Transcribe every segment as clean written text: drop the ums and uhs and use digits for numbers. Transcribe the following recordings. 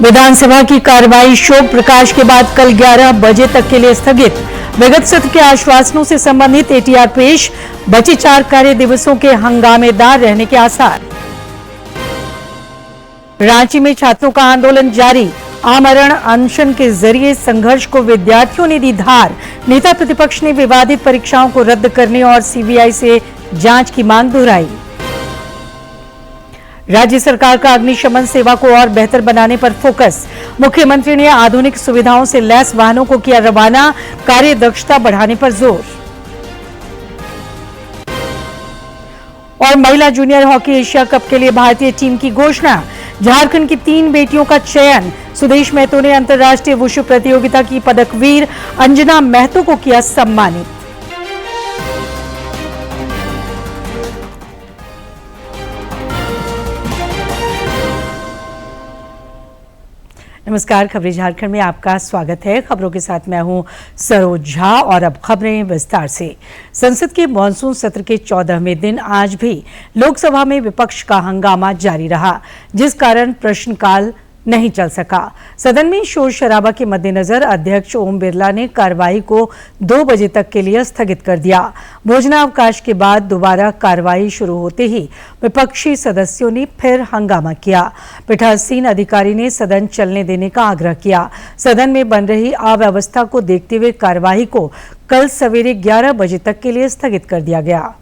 विधानसभा की कार्रवाई शोक प्रकाश के बाद कल 11 बजे तक के लिए स्थगित। विगत सत्र के आश्वासनों से संबंधित एटीआर पेश, बचे 4 कार्य दिवसों के हंगामेदार रहने के आसार। रांची में छात्रों का आंदोलन जारी, आमरण अनशन के जरिए संघर्ष को विद्यार्थियों ने दी धार। नेता प्रतिपक्ष ने विवादित परीक्षाओं को रद्द करने और सीबीआई से जांच की मांग दोहराई। राज्य सरकार का अग्निशमन सेवा को और बेहतर बनाने पर फोकस, मुख्यमंत्री ने आधुनिक सुविधाओं से लैस वाहनों को किया रवाना, कार्य दक्षता बढ़ाने पर जोर। और महिला जूनियर हॉकी एशिया कप के लिए भारतीय टीम की घोषणा, झारखंड की 3 बेटियों का चयन। सुदेश महतो ने अंतर्राष्ट्रीय वुशु प्रतियोगिता की पदकवीर अंजना महतो को किया सम्मानित। नमस्कार, खबरें झारखंड में आपका स्वागत है। खबरों के साथ मैं हूं सरोज झा और अब खबरें विस्तार से। संसद के मॉनसून सत्र के 14वें दिन आज भी लोकसभा में विपक्ष का हंगामा जारी रहा, जिस कारण प्रश्नकाल नहीं चल सका। सदन में शोर शराबा के मद्देनजर अध्यक्ष ओम बिरला ने कार्यवाही को 2 बजे तक के लिए स्थगित कर दिया। भोजनावकाश के बाद दोबारा कार्यवाही शुरू होते ही विपक्षी सदस्यों ने फिर हंगामा किया। पीठासीन अधिकारी ने सदन चलने देने का आग्रह किया। सदन में बन रही अव्यवस्था को देखते हुए कार्यवाही को कल सवेरे 11 बजे तक के लिए स्थगित कर दिया गया।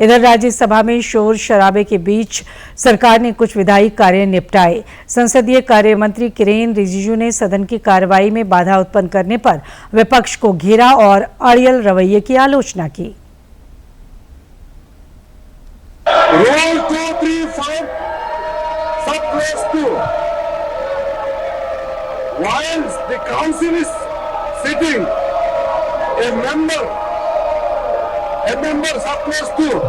इधर राज्यसभा में शोर शराबे के बीच सरकार ने कुछ विधायी कार्य निपटाए। संसदीय कार्य मंत्री किरेन रिजिजू ने सदन की कार्रवाई में बाधा उत्पन्न करने पर विपक्ष को घेरा और अड़ियल रवैये की आलोचना की। Rule 235 sub-clause 2. While the council is sitting, a member sub-clause 2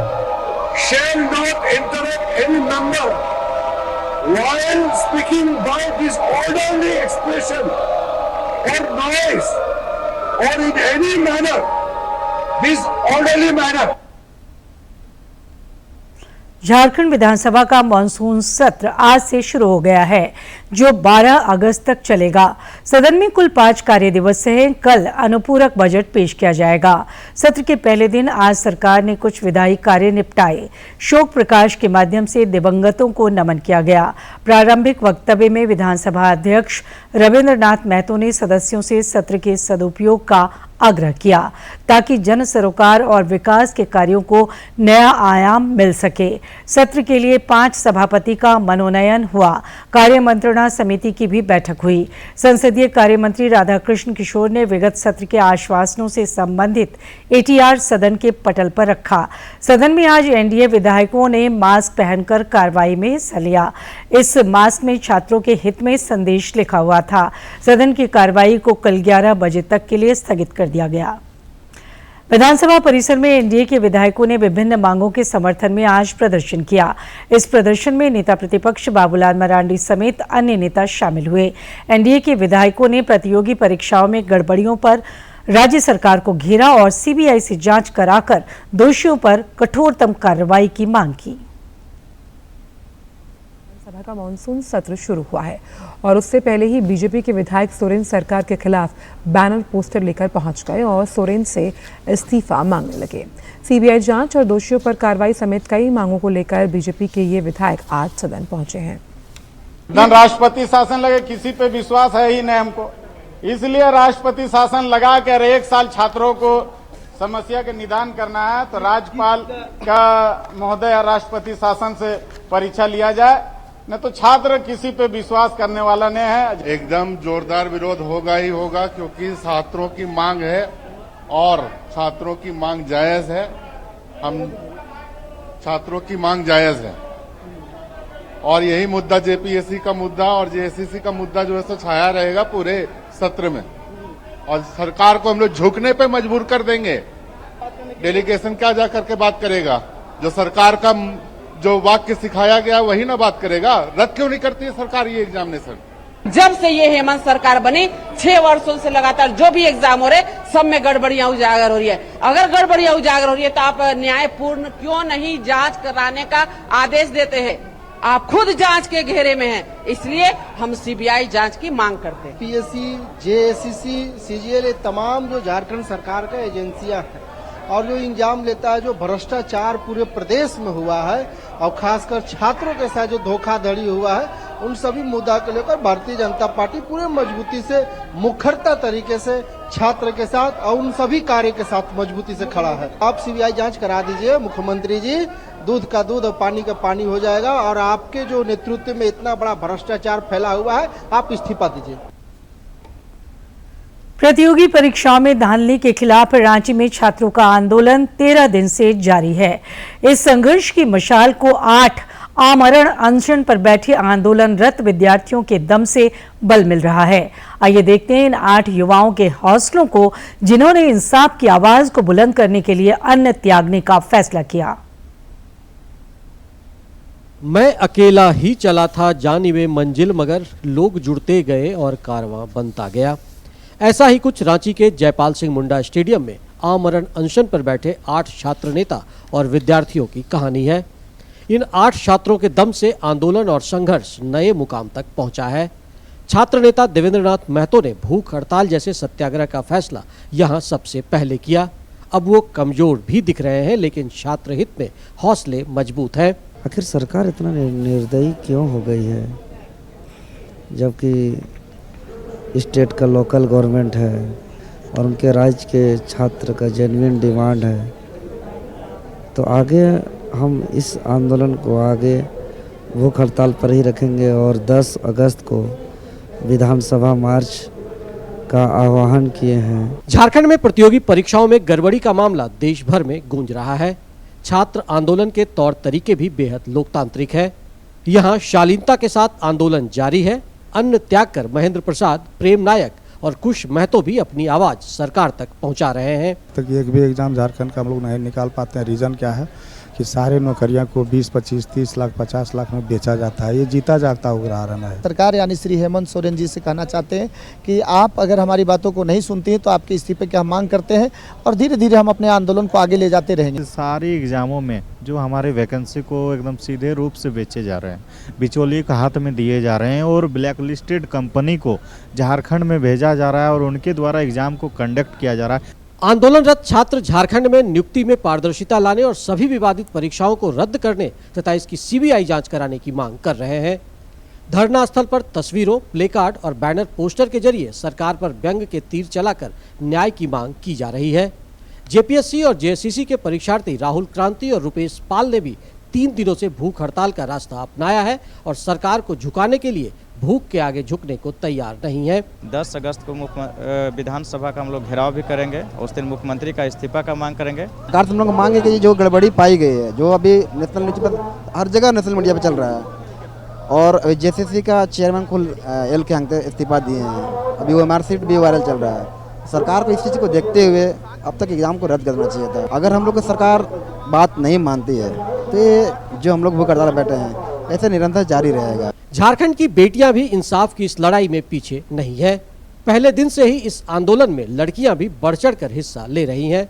shall not interrupt any member while speaking by disorderly expression or noise or in any manner, disorderly manner. Jharkhand विधानसभा का मॉनसून सत्र आज से शुरू हो गया है, जो 12 अगस्त तक चलेगा। सदन में कुल 5 कार्य दिवस हैं। कल अनुपूरक बजट पेश किया जाएगा। सत्र के पहले दिन आज सरकार ने कुछ विधायी कार्य निपटाए। शोक प्रकाश के माध्यम से दिवंगतों को नमन किया गया। प्रारंभिक वक्तव्य में विधानसभा अध्यक्ष रविंद्रनाथ महतो ने सदस्यों से सत्र के सदुपयोग का आग्रह किया, ताकि जन सरोकार और विकास के कार्यों को नया आयाम मिल सके। सत्र के लिए 5 सभापति का मनोनयन हुआ। कार्य मंत्रणा समिति की भी बैठक हुई। संसदीय कार्य मंत्री राधाकृष्ण किशोर ने विगत सत्र के आश्वासनों से संबंधित एटीआर सदन के पटल पर रखा। सदन में आज एनडीए विधायकों ने मास्क पहनकर कार्रवाई में हिस्सा लिया। इस मास्क में छात्रों के हित में संदेश लिखा हुआ था। सदन की कार्रवाई को कल 11 बजे तक के लिए स्थगित कर दिया गया। विधानसभा परिसर में एनडीए के विधायकों ने विभिन्न मांगों के समर्थन में आज प्रदर्शन किया। इस प्रदर्शन में नेता प्रतिपक्ष बाबूलाल मरांडी समेत अन्य नेता शामिल हुए। एनडीए के विधायकों ने प्रतियोगी परीक्षाओं में गड़बड़ियों पर राज्य सरकार को घेरा और सीबीआई से जांच कराकर दोषियों पर कठोरतम कार्रवाई की मांग की। सभा का मानसून सत्र शुरू हुआ है और उससे पहले ही बीजेपी के विधायक सोरेन सरकार के खिलाफ बैनर पोस्टर लेकर पहुंच गए और सोरेन से इस्तीफा मांगने लगे। सीबीआई जांच और दोषियों पर कार्रवाई समेत कई मांगों को लेकर बीजेपी के ये विधायक आज सदन पहुंचे हैं। राष्ट्रपति शासन लगे, किसी पे विश्वास है ही नहीं हमको, इसलिए राष्ट्रपति शासन लगा कर 1 साल छात्रों को समस्या के निदान करना है तो राज्यपाल का महोदय राष्ट्रपति शासन से परीक्षा लिया जाए, न तो छात्र किसी पे विश्वास करने वाला नहीं है। एकदम जोरदार विरोध होगा ही होगा, क्योंकि छात्रों की मांग है और छात्रों की मांग जायज है। हम छात्रों की मांग जायज है और यही मुद्दा जेपीएससी का मुद्दा और जेएसएससी का मुद्दा जो है सो छाया रहेगा पूरे सत्र में और सरकार को हम लोग झुकने पे मजबूर कर देंगे। डेलीगेशन क्या जा करके बात करेगा? जो सरकार का जो वाक्य सिखाया गया वही ना बात करेगा। रद्द क्यों नहीं करती है सरकार ये एग्जामिनेशन? जब से ये हेमंत सरकार बनी 6 वर्षों से लगातार जो भी एग्जाम हो रहे सब में गड़बड़ियां उजागर हो रही है। अगर गड़बड़ियां उजागर हो रही है तो आप न्यायपूर्ण क्यों नहीं जांच कराने का आदेश देते हैं? आप खुद जांच के घेरे में हैं, इसलिए हम सीबीआई जांच की मांग करते हैं। पीएससी, जेएससीसी, सीजीएल, ये तमाम जो झारखंड सरकार का एजेंसियां हैं और जो इंजाम लेता है, जो भ्रष्टाचार पूरे प्रदेश में हुआ है और खासकर छात्रों के साथ जो धोखाधड़ी हुआ है, उन सभी मुद्दा को लेकर भारतीय जनता पार्टी पूरे मजबूती से, मुखरता तरीके से छात्र के साथ और उन सभी कार्य के साथ मजबूती से खड़ा है। आप सीबीआई जांच करा दीजिए मुख्यमंत्री जी, दूध का दूध और पानी का पानी हो जाएगा। और आपके जो नेतृत्व में इतना बड़ा भ्रष्टाचार फैला हुआ है, आप इस्तीफा दीजिए। प्रतियोगी परीक्षाओं में धांधली के खिलाफ रांची में छात्रों का आंदोलन 13 दिन से जारी है। इस संघर्ष की मशाल को 8 आमरण अनशन पर बैठे आंदोलनरत विद्यार्थियों के दम से बल मिल रहा है। आइए देखते हैं इन 8 युवाओं के हौसलों को, जिन्होंने इंसाफ की आवाज को बुलंद करने के लिए अन्न त्यागने का फैसला किया। मैं अकेला ही चला था जानिबे मंजिल, मगर लोग जुड़ते गए और कारवां बनता गया। ऐसा ही कुछ रांची के जयपाल सिंह मुंडा स्टेडियम में आमरण अनशन पर बैठे 8 छात्र नेता और विद्यार्थियों की कहानी है। इन 8 छात्रों के दम से आंदोलन और संघर्ष नए मुकाम तक पहुंचा है। छात्र नेता देवेंद्रनाथ महतो ने भूख हड़ताल जैसे सत्याग्रह का फैसला यहां सबसे पहले किया। अब वो कमजोर भी दिख रहे हैं, लेकिन छात्र हित में हौसले मजबूत हैं। आखिर सरकार इतना निर्दयी क्यों हो गई है, जबकि स्टेट का लोकल गवर्नमेंट है और उनके राज्य के छात्र का जेन्युइन डिमांड है। तो आगे हम इस आंदोलन को आगे भूख हड़ताल पर ही रखेंगे और 10 अगस्त को विधानसभा मार्च का आह्वान किए हैं। झारखंड में प्रतियोगी परीक्षाओं में गड़बड़ी का मामला देश भर में गूंज रहा है। छात्र आंदोलन के तौर तरीके भी बेहद लोकतांत्रिक है। यहाँ शालीनता के साथ आंदोलन जारी है। अन्न त्याग कर महेंद्र प्रसाद, प्रेम नायक और कुश महतो भी अपनी आवाज सरकार तक पहुंचा रहे हैं। तक एक भी एग्जाम झारखंड का हम लोग नहीं निकाल पाते हैं। रीजन क्या है कि सारे नौकरियां को 20, 25, 30 लाख, 50 लाख में बेचा जाता है। ये जीता जागता उदाहरण है। सरकार यानी श्री हेमंत सोरेन जी से कहना चाहते हैं कि आप अगर हमारी बातों को नहीं सुनती हैं तो आपके इस्तीफे की हम मांग करते हैं और धीरे धीरे हम अपने आंदोलन को आगे ले जाते रहेंगे। सारी एग्जामों में जो हमारे वैकेंसी को एकदम सीधे रूप से बेचे जा रहे हैं, बिचौलिए के हाथ में दिए जा रहे हैं और ब्लैक लिस्टेड कंपनी को झारखंड में भेजा जा रहा है और उनके द्वारा एग्जाम को कंडक्ट किया जा रहा है। आंदोलनरत छात्र झारखंड में नियुक्ति में पारदर्शिता लाने और सभी विवादित परीक्षाओं को रद्द करने तथा इसकी सीबीआई जांच कराने की मांग कर रहे हैं। धरना स्थल पर तस्वीरों, प्लेकार्ड और बैनर पोस्टर के जरिए सरकार पर व्यंग के तीर चलाकर न्याय की मांग की जा रही है। जेपीएससी और जेएससीसी के परीक्षार्थी राहुल क्रांति और रुपेश पाल ने भी 3 दिनों से भूख हड़ताल का रास्ता अपनाया है और सरकार को झुकाने के लिए भूख के आगे झुकने को तैयार नहीं है। 10 अगस्त को विधानसभा का हम लोग घेराव भी करेंगे। उस दिन मुख्यमंत्री का इस्तीफा का मांग करेंगे। सरकार से हम लोग मांगे कि जो गड़बड़ी पाई गई है, जो अभी नेशनल न्यूज पर हर जगह नेशनल मीडिया पे चल रहा है और जेसीसी का चेयरमैन को एल के हंगते इस्तीफा दिए हैं, अभी वो मार्कशीट भी वायरल चल रहा है। सरकार को इस चीज़ को देखते हुए अब तक एग्जाम को रद्द करना चाहिए था। अगर हम लोग की सरकार बात नहीं मानती है तो ये जो हम लोग भूख हड़ताल बैठे हैं ऐसे निरंतर जारी रहेगा। झारखंड की बेटियां भी इंसाफ की इस लड़ाई में पीछे नहीं है। पहले दिन से ही इस आंदोलन में लड़कियां भी बढ़ चढ़कर हिस्सा ले रही हैं।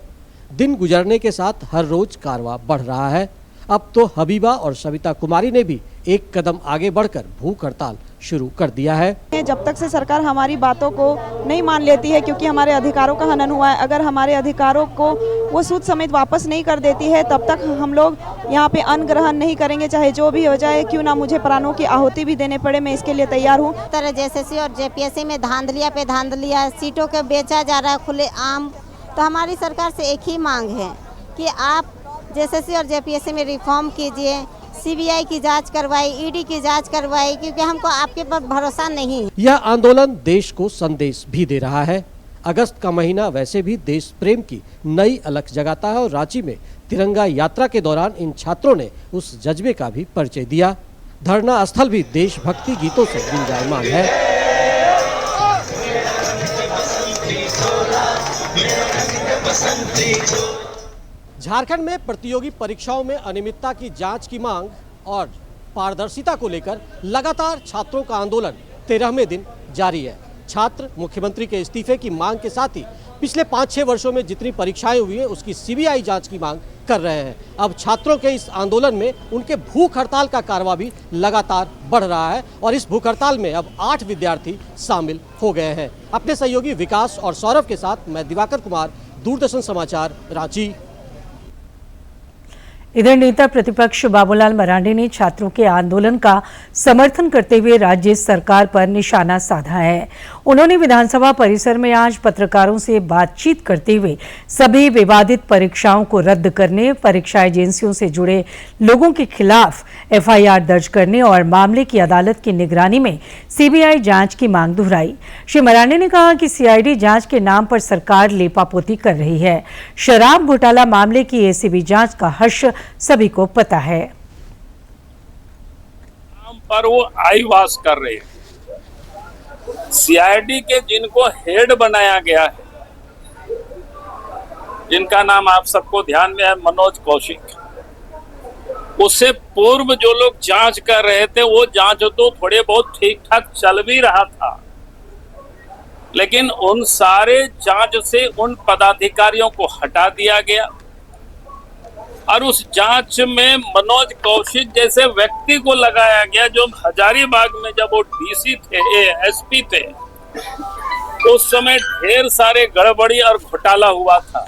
दिन गुजरने के साथ हर रोज कारवां बढ़ रहा है। अब तो हबीबा और सविता कुमारी ने भी एक कदम आगे बढ़कर भूख हड़ताल शुरू कर दिया है। जब तक से सरकार हमारी बातों को नहीं मान लेती है, क्योंकि हमारे अधिकारों का हनन हुआ है, अगर हमारे अधिकारों को वो सूद समेत वापस नहीं कर देती है, तब तक हम लोग यहाँ पे अन्न ग्रहण नहीं करेंगे, चाहे जो भी हो जाए, क्यों ना मुझे प्राणों की आहुति भी देने पड़े, मैं इसके लिए तैयार हूँ। तरह जेएसएससी और जेपीएससी में धांधलिया पे धांधलिया, सीटों को बेचा जा रहा है खुलेआम। तो हमारी सरकार से एक ही मांग है कि आप जेएसएससी और जेपीएससी में रिफॉर्म कीजिए, सीबीआई की जांच करवाई, ईडी की जांच करवाई, क्योंकि हमको आपके पर भरोसा नहीं है। यह आंदोलन देश को संदेश भी दे रहा है। अगस्त का महीना वैसे भी देश प्रेम की नई अलख जगाता है और रांची में तिरंगा यात्रा के दौरान इन छात्रों ने उस जज्बे का भी परिचय दिया। धरना स्थल भी देशभक्ति गीतों से गुंजायमान है। झारखंड में प्रतियोगी परीक्षाओं में अनियमितता की जांच की मांग और पारदर्शिता को लेकर लगातार छात्रों का आंदोलन 13वें दिन जारी है। छात्र मुख्यमंत्री के इस्तीफे की मांग के साथ ही पिछले 5-6 वर्षों में जितनी परीक्षाएं हुई हैं उसकी सीबीआई जांच की मांग कर रहे हैं। अब छात्रों के इस आंदोलन में उनके भूख हड़ताल का कारवां भी लगातार बढ़ रहा है और इस भूख हड़ताल में अब 8 विद्यार्थी शामिल हो गए हैं। अपने सहयोगी विकास और सौरभ के साथ मैं दिवाकर कुमार, दूरदर्शन समाचार, रांची। इधर नेता प्रतिपक्ष बाबूलाल मरांडी ने छात्रों के आंदोलन का समर्थन करते हुए राज्य सरकार पर निशाना साधा है। उन्होंने विधानसभा परिसर में आज पत्रकारों से बातचीत करते हुए सभी विवादित परीक्षाओं को रद्द करने, परीक्षा एजेंसियों से जुड़े लोगों के खिलाफ एफआईआर दर्ज करने और मामले की अदालत की निगरानी में सीबीआई जांच की मांग दोहराई। श्री मरांडी ने कहा कि सीआईडी जांच के नाम पर सरकार लेपापोती कर रही है। शराब घोटाला मामले की एसीबी जांच का हर्ष सभी को पता है। पर वो आईवास कर रहे हैं। सीआईडी के जिनको हेड बनाया गया है, जिनका नाम आप सबको ध्यान में है, मनोज कौशिक, उससे पूर्व जो लोग जांच कर रहे थे वो जांच तो थोड़े बहुत ठीक ठाक चल भी रहा था, लेकिन उन सारे जांच से उन पदाधिकारियों को हटा दिया गया और उस जांच में मनोज कौशिक जैसे व्यक्ति को लगाया गया जो हजारीबाग में जब वो डीसी थे, एसपी थे, उस समय ढेर सारे गड़बड़ी और घोटाला हुआ था।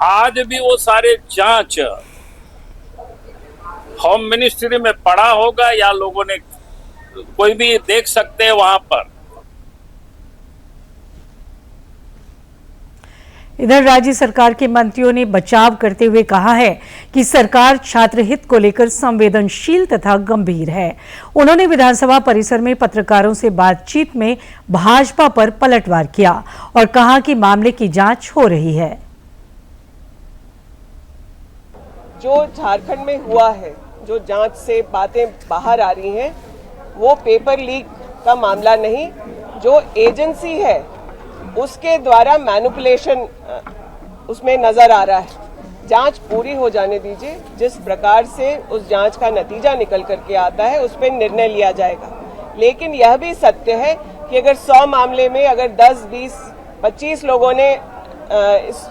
आज भी वो सारे जांच होम मिनिस्ट्री में पड़ा होगा या लोगों ने, कोई भी देख सकते हैं वहां पर। इधर राज्य सरकार के मंत्रियों ने बचाव करते हुए कहा है कि सरकार छात्र हित को लेकर संवेदनशील तथा गंभीर है। उन्होंने विधानसभा परिसर में पत्रकारों से बातचीत में भाजपा पर पलटवार किया और कहा कि मामले की जांच हो रही है। जो झारखंड में हुआ है, जो जांच से बातें बाहर आ रही हैं, वो पेपर लीक का मामला नहीं, जो एजेंसी है उसके द्वारा मैनिपुलेशन उसमें नजर आ रहा है। जांच पूरी हो जाने दीजिए, जिस प्रकार से उस जांच का नतीजा निकल करके आता है उस पर निर्णय लिया जाएगा। लेकिन यह भी सत्य है कि अगर 100 मामले में अगर 10, 20, 25 लोगों ने इस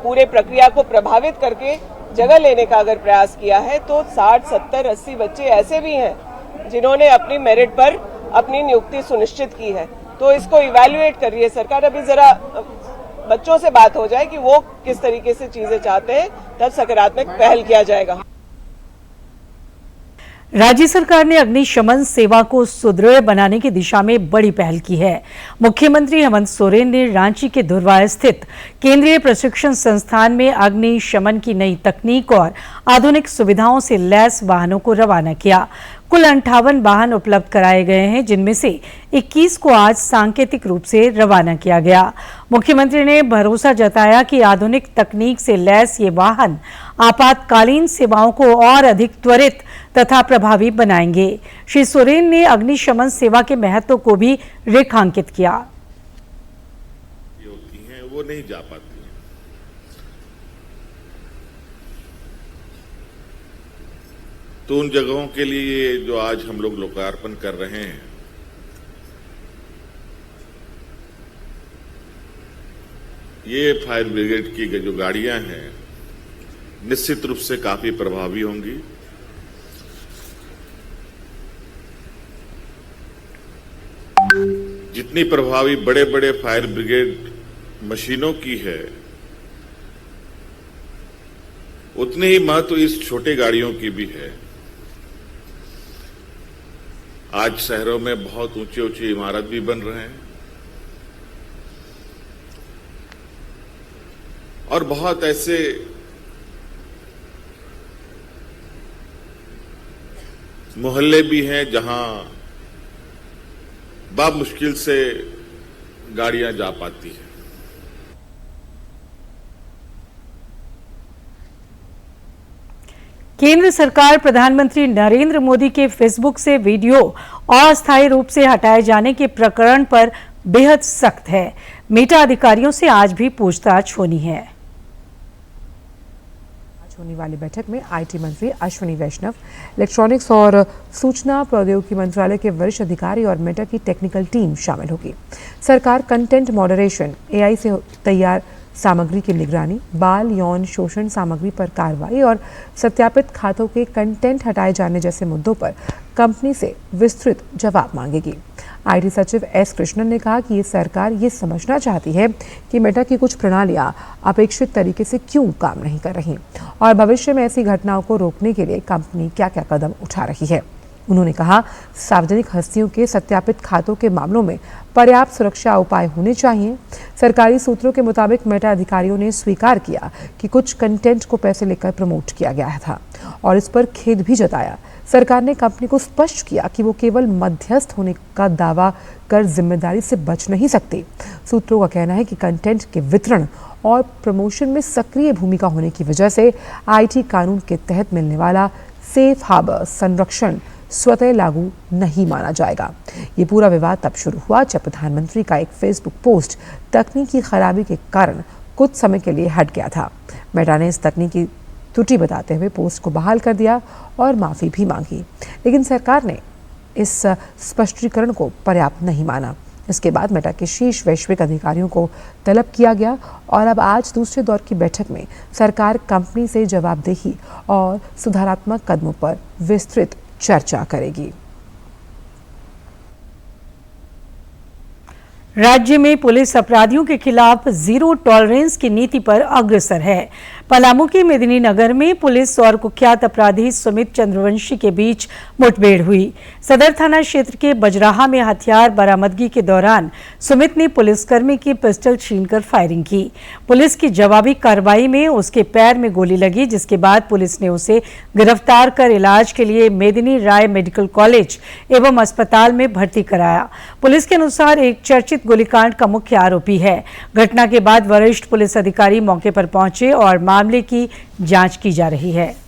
पूरे प्रक्रिया को प्रभावित करके जगह लेने का अगर प्रयास किया है, तो 60, 70, 80 बच्चे ऐसे भी हैं जिन्होंने अपनी मेरिट पर अपनी नियुक्ति सुनिश्चित की है। तो इसको इवैल्यूएट कर रही है सरकार। अभी जरा बच्चों से बात हो जाए कि वो किस तरीके से चीजें चाहते हैं, तब सकारात्मक पहल किया जाएगा। राज्य सरकार ने अग्निशमन सेवा को सुदृढ़ बनाने की दिशा में बड़ी पहल की है। मुख्यमंत्री हेमंत सोरेन ने रांची के धुर्वा स्थित केंद्रीय प्रशिक्षण संस्थान में अग्निशमन की नई तकनीक और आधुनिक सुविधाओं से लैस वाहनों को रवाना किया। कुल 58 वाहन उपलब्ध कराए गए हैं, जिनमें से 21 को आज सांकेतिक रूप से रवाना किया गया। मुख्यमंत्री ने भरोसा जताया कि आधुनिक तकनीक से लैस ये वाहन आपातकालीन सेवाओं को और अधिक त्वरित तथा प्रभावी बनाएंगे। श्री सोरेन ने अग्निशमन सेवा के महत्व को भी रेखांकित किया। वो नहीं जा पाती, तो उन जगहों के लिए जो आज हम लोग लोकार्पण कर रहे हैं, ये फायर ब्रिगेड की जो गाड़ियां हैं निश्चित रूप से काफी प्रभावी होंगी। जितनी प्रभावी बड़े बड़े फायर ब्रिगेड मशीनों की है, उतनी ही महत्व इस छोटे गाड़ियों की भी है। आज शहरों में बहुत ऊंची ऊंची इमारत भी बन रहे हैं और बहुत ऐसे मोहल्ले भी हैं जहां बामुश्किल से गाड़ियां जा पाती हैं। केंद्र सरकार प्रधानमंत्री नरेंद्र मोदी के फेसबुक से वीडियो अस्थायी रूप से हटाए जाने के प्रकरण पर बेहद सख्त है। मेटा अधिकारियों से आज भी पूछताछ होनी है। आज होने वाली बैठक में आईटी मंत्री अश्विनी वैष्णव, इलेक्ट्रॉनिक्स और सूचना प्रौद्योगिकी मंत्रालय के वरिष्ठ अधिकारी और मेटा की टेक्निकल टीम शामिल होगी। सरकार कंटेंट मॉडरेशन, एआई से तैयार सामग्री की निगरानी, बाल यौन शोषण सामग्री पर कार्रवाई और सत्यापित खातों के कंटेंट हटाए जाने जैसे मुद्दों पर कंपनी से विस्तृत जवाब मांगेगी। आईटी सचिव एस कृष्णन ने कहा कि ये सरकार ये समझना चाहती है कि मेटा की कुछ प्रणालियां अपेक्षित तरीके से क्यों काम नहीं कर रही और भविष्य में ऐसी घटनाओं को रोकने के लिए कंपनी क्या क्या कदम उठा रही है। उन्होंने कहा, सार्वजनिक हस्तियों के सत्यापित खातों के मामलों में पर्याप्त सुरक्षा उपाय होने चाहिए। सरकारी सूत्रों के मुताबिक मेटा अधिकारियों ने स्वीकार किया कि कुछ कंटेंट को पैसे लेकर प्रमोट किया गया था और इस पर खेद भी जताया। सरकार ने कंपनी को स्पष्ट किया कि वो केवल मध्यस्थ होने का दावा कर जिम्मेदारी से बच नहीं सकती। सूत्रों का कहना है कि कंटेंट के वितरण और प्रमोशन में सक्रिय भूमिका होने की वजह से आईटी कानून के तहत मिलने वाला सेफ हार्बर संरक्षण स्वतः लागू नहीं माना जाएगा। ये पूरा विवाद तब शुरू हुआ जब प्रधानमंत्री का एक फेसबुक पोस्ट तकनीकी खराबी के कारण कुछ समय के लिए हट गया था। मेटा ने इस तकनीकी त्रुटि बताते हुए पोस्ट को बहाल कर दिया और माफी भी मांगी, लेकिन सरकार ने इस स्पष्टीकरण को पर्याप्त नहीं माना। इसके बाद मेटा के शीर्ष वैश्विक अधिकारियों को तलब किया गया और अब आज दूसरे दौर की बैठक में सरकार कंपनी से जवाबदेही और सुधारात्मक कदमों पर विस्तृत चर्चा करेगी। राज्य में पुलिस अपराधियों के खिलाफ जीरो टॉलरेंस की नीति पर अग्रसर है। पलामू के मेदिनी नगर में पुलिस और कुख्यात अपराधी सुमित चंद्रवंशी के बीच मुठभेड़ हुई। सदर थाना क्षेत्र के बजराहा में हथियार बरामदगी के दौरान सुमित ने पुलिसकर्मी की पिस्टल छीनकर फायरिंग की। पुलिस की जवाबी कार्रवाई में उसके पैर में गोली लगी, जिसके बाद पुलिस ने उसे गिरफ्तार कर इलाज के लिए मेदिनी राय मेडिकल कॉलेज एवं अस्पताल में भर्ती कराया। पुलिस के अनुसार एक चर्चित गोलीकांड का मुख्य आरोपी है। घटना के बाद वरिष्ठ पुलिस अधिकारी मौके पर पहुंचे और मामले की जांच की जा रही है।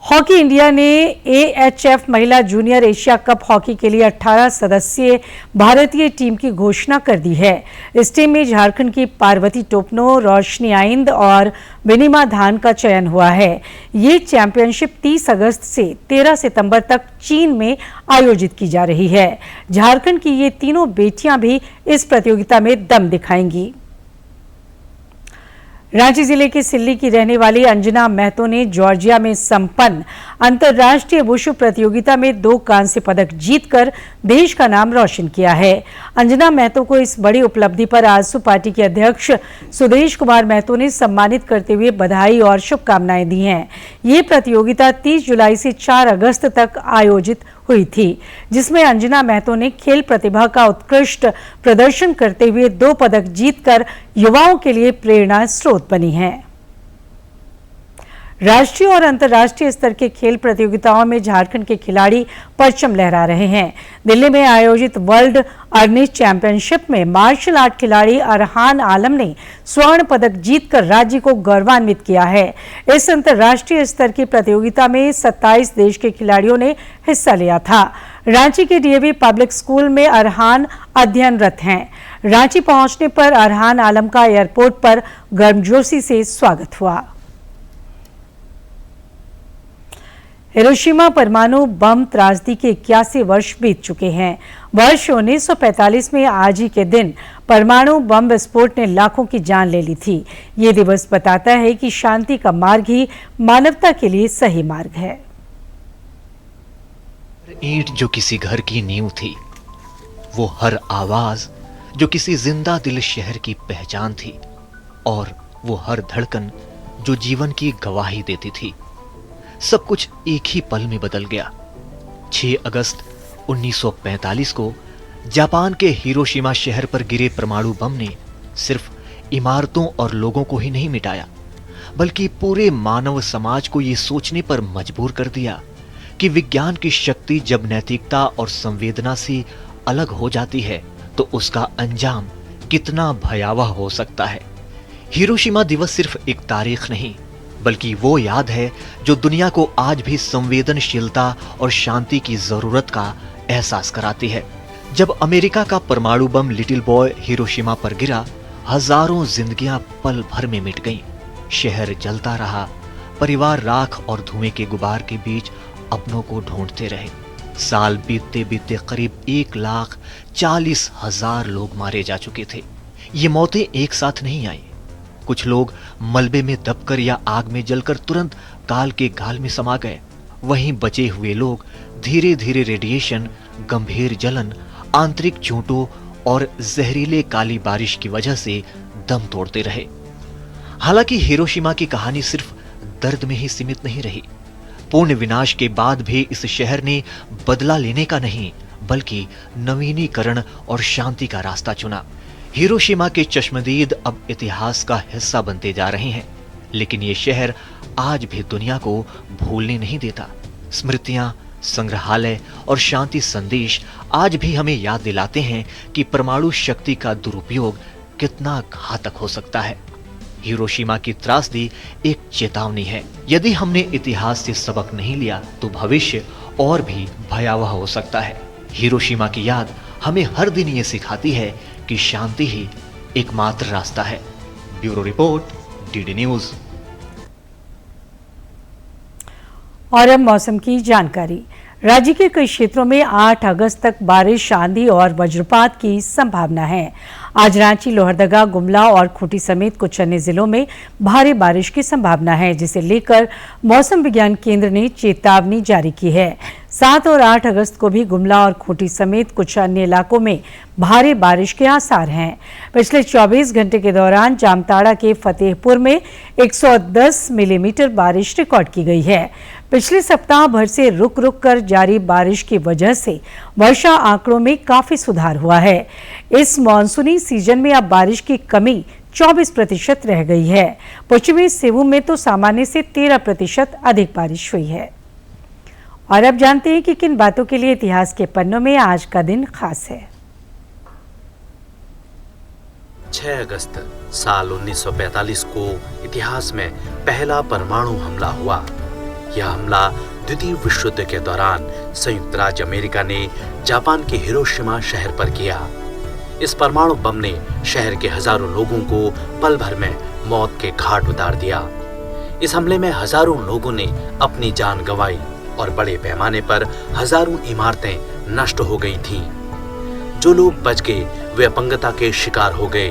हॉकी इंडिया ने AHF महिला जूनियर एशिया कप हॉकी के लिए 18 सदस्यीय भारतीय टीम की घोषणा कर दी है। इस टीम में झारखंड की पार्वती टोपनो, रोशनी आइंद और विनिमा धान का चयन हुआ है। ये चैंपियनशिप 30 अगस्त से 13 सितंबर तक चीन में आयोजित की जा रही है। झारखंड की ये तीनों बेटियां भी इस प्रतियोगिता में दम दिखाएंगी। रांची जिले के सिल्ली की रहने वाली अंजना महतो ने जॉर्जिया में संपन्न अंतर्राष्ट्रीय वुशु प्रतियोगिता में 2 कांस्य पदक जीतकर देश का नाम रोशन किया है। अंजना महतो को इस बड़ी उपलब्धि पर आजसू पार्टी के अध्यक्ष सुदेश कुमार महतो ने सम्मानित करते हुए बधाई और शुभकामनाएं दी हैं। ये प्रतियोगिता 30 जुलाई से 4 अगस्त तक आयोजित हुई थी, जिसमें अंजना महतो ने खेल प्रतिभा का उत्कृष्ट प्रदर्शन करते हुए 2 पदक जीतकर युवाओं के लिए प्रेरणा स्रोत बनी हैं। राष्ट्रीय और अंतर्राष्ट्रीय स्तर के खेल प्रतियोगिताओं में झारखंड के खिलाड़ी परचम लहरा रहे हैं। दिल्ली में आयोजित वर्ल्ड अर्निश चैंपियनशिप में मार्शल आर्ट खिलाड़ी अरहान आलम ने स्वर्ण पदक जीतकर राज्य को गौरवान्वित किया है। इस अंतर्राष्ट्रीय स्तर की प्रतियोगिता में 27 देश के खिलाड़ियों ने हिस्सा लिया था। रांची के डीएवी पब्लिक स्कूल में अरहान अध्ययनरत हैं। रांची पहुंचने पर अरहान आलम का एयरपोर्ट पर गर्मजोशी से स्वागत हुआ। हिरोशिमा परमाणु बम त्रासदी के 81 वर्ष बीत चुके हैं। वर्ष 1945 में आज ही के दिन परमाणु बम विस्फोट ने लाखों की जान ले ली थी। ये दिवस बताता है कि शांति का मार्ग ही मानवता के लिए सही मार्ग है। ईंट जो किसी घर की नींव थी, वो हर आवाज जो किसी जिंदा दिल शहर की पहचान थी, और वो हर धड़कन जो जीवन की गवाही देती थी, सब कुछ एक ही पल में बदल गया। 6 अगस्त 1945 को जापान के हिरोशिमा शहर पर गिरे परमाणु बम ने सिर्फ इमारतों और लोगों को ही नहीं मिटाया, बल्कि पूरे मानव समाज को ये सोचने पर मजबूर कर दिया कि विज्ञान की शक्ति जब नैतिकता और संवेदना से अलग हो जाती है तो उसका अंजाम कितना भयावह हो सकता है। हिरोशिमा दिवस सिर्फ एक तारीख नहीं, बल्कि वो याद है जो दुनिया को आज भी संवेदनशीलता और शांति की जरूरत का एहसास कराती है। जब अमेरिका का परमाणु बम लिटिल बॉय हिरोशिमा पर गिरा, हजारों जिंदगियां पल भर में मिट गईं। शहर जलता रहा, परिवार राख और धुएं के गुबार के बीच अपनों को ढूंढते रहे। साल बीतते बीतते करीब 1,40,000 लोग मारे जा चुके थे। ये मौतें एक साथ नहीं आई। कुछ लोग मलबे में दबकर या आग में जलकर तुरंत काल के गाल में समा गए। वहीं बचे हुए लोग धीरे धीरे रेडिएशन, गंभीर जलन, आंतरिक चोटों और जहरीले काली बारिश की वजह से दम तोड़ते रहे। हालांकि हिरोशिमा की कहानी सिर्फ दर्द में ही सीमित नहीं रही। पूर्ण विनाश के बाद भी इस शहर ने बदला लेने का नहीं, बल्कि नवीनीकरण और शांति का रास्ता चुना। हिरोशिमा के चश्मदीद अब इतिहास का हिस्सा बनते जा रहे हैं, लेकिन ये शहर आज भी दुनिया को भूलने नहीं देता। स्मृतियां, संग्रहालय और शांति संदेश आज भी हमें याद दिलाते हैं कि परमाणु शक्ति का दुरुपयोग कितना घातक हो सकता है। हिरोशिमा की त्रासदी एक चेतावनी है। यदि हमने इतिहास से सबक नहीं लिया तो भविष्य और भी भयावह हो सकता है। हिरोशिमा की याद हमें हर दिन ये सिखाती है कि शांति ही एकमात्र रास्ता है। Bureau report, DD news. और अब मौसम की जानकारी। राज्य के कई क्षेत्रों में 8 अगस्त तक बारिश, आंधी और वज्रपात की संभावना है। आज रांची, लोहरदगा, गुमला और खूंटी समेत कुछ अन्य जिलों में भारी बारिश की संभावना है, जिसे लेकर मौसम विज्ञान केंद्र ने चेतावनी जारी की है। 7 और 8 अगस्त को भी गुमला और खूंटी समेत कुछ अन्य इलाकों में भारी बारिश के आसार हैं। पिछले 24 घंटे के दौरान जामताड़ा के फतेहपुर में 110 मिलीमीटर बारिश रिकॉर्ड की गई है। पिछले सप्ताह भर से रुक रुक कर जारी बारिश की वजह से वर्षा आंकड़ों में काफी सुधार हुआ है। इस मॉनसूनी सीजन में अब बारिश की कमी 24% रह गई है। पश्चिमी सिंहभूम में तो सामान्य से 13% अधिक बारिश हुई है। और अब जानते हैं कि किन बातों के लिए इतिहास के पन्नों में आज का दिन खास है। 6 अगस्त साल 1945 को इतिहास में पहला परमाणु हमला हुआ। यह हमला द्वितीय विश्व युद्ध के दौरान संयुक्त राज्य अमेरिका ने जापान के हिरोशिमा शहर पर किया। इस परमाणु बम ने शहर के हजारों लोगों को पल भर में मौत के घाट उतार दिया। इस हमले में हजारों लोगों ने अपनी जान गंवाई और बड़े पैमाने पर हजारों इमारतें नष्ट हो गई थीं। जो लोग बच गए वे अपंगता के शिकार हो गए।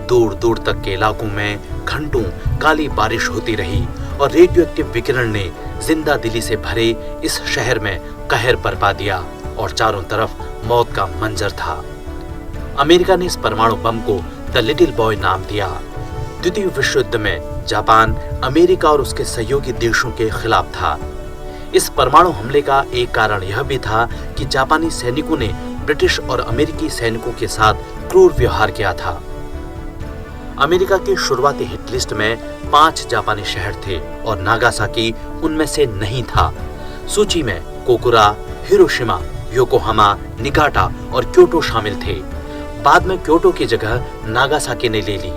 दूर दूर तक के इलाकों में घंटों काली बारिश होती रही और रेडियोएक्टिव विकिरण ने जिंदा दिली से भरे इस शहर में कहर बरपा दिया और चारों तरफ मौत का मंजर था। अमेरिका ने इस परमाणु बम को द लिटिल बॉय नाम दिया। द्वितीय विश्व युद्ध में जापान अमेरिका और उसके सहयोगी देशों के खिलाफ था। इस परमाणु हमले का एक कारण यह भी था कि जापानी सैनिकों ने ब्रिटिश और अमेरिकी सैनिकों के साथ क्रूर व्यवहार किया था। अमेरिका की शुरुआती हिट लिस्ट में 5 जापानी शहर थे और नागासाकी उनमें से नहीं था। सूची में कोकुरा, हिरोशिमा, योकोहामा, निगाटा और क्योटो शामिल थे। बाद में क्योटो की जगह नागासाकी ने ले ली।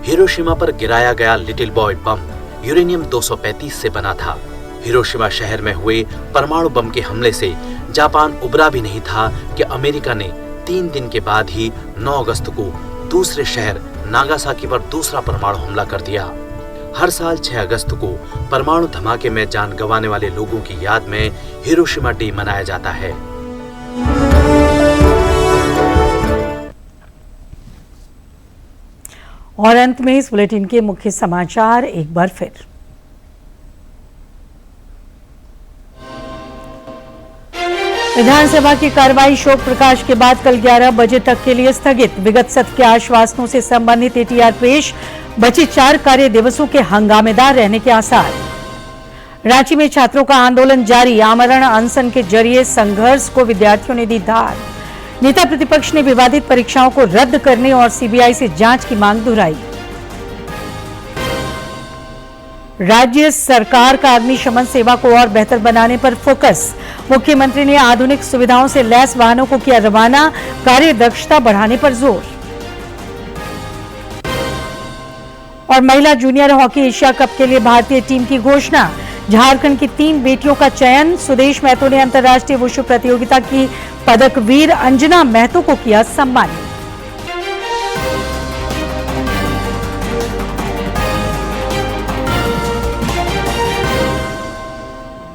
हिरोशिमा पर गिराया गया लिटिल बॉय बम यूरेनियम 235 से बना था। हिरोशिमा शहर में हुए परमाणु बम के हमले से जापान उबरा भी नहीं था कि अमेरिका ने 3 दिन के बाद ही 9 अगस्त को दूसरे शहर नागासाकी पर दूसरा परमाणु हमला कर दिया। हर साल 6 अगस्त को परमाणु धमाके में जान गंवाने वाले लोगों की याद में हिरोशिमा डे मनाया जाता है। और अंत में इस बुलेटिन के मुख्य समाचार एक बार फिर। विधानसभा की कार्रवाई शोक प्रकाश के बाद कल 11 बजे तक के लिए स्थगित। विगत सत्र के आश्वासनों से संबंधित एटीआर पेश, बचे 4 कार्य दिवसों के हंगामेदार रहने के आसार। रांची में छात्रों का आंदोलन जारी, आमरण अनशन के जरिए संघर्ष को विद्यार्थियों ने दी धार। नेता प्रतिपक्ष ने विवादित परीक्षाओं को रद्द करने और सीबीआई से जांच की मांग दोहराई। राज्य सरकार का अग्निशमन सेवा को और बेहतर बनाने पर फोकस। मुख्यमंत्री ने आधुनिक सुविधाओं से लैस वाहनों को किया रवाना, कार्य दक्षता बढ़ाने पर जोर। और महिला जूनियर हॉकी एशिया कप के लिए भारतीय टीम की घोषणा। झारखंड की 3 बेटियों का चयन। सुदेश महतो ने अंतर्राष्ट्रीय वुशु प्रतियोगिता की पदकवीर अंजना महतो को किया सम्मानित।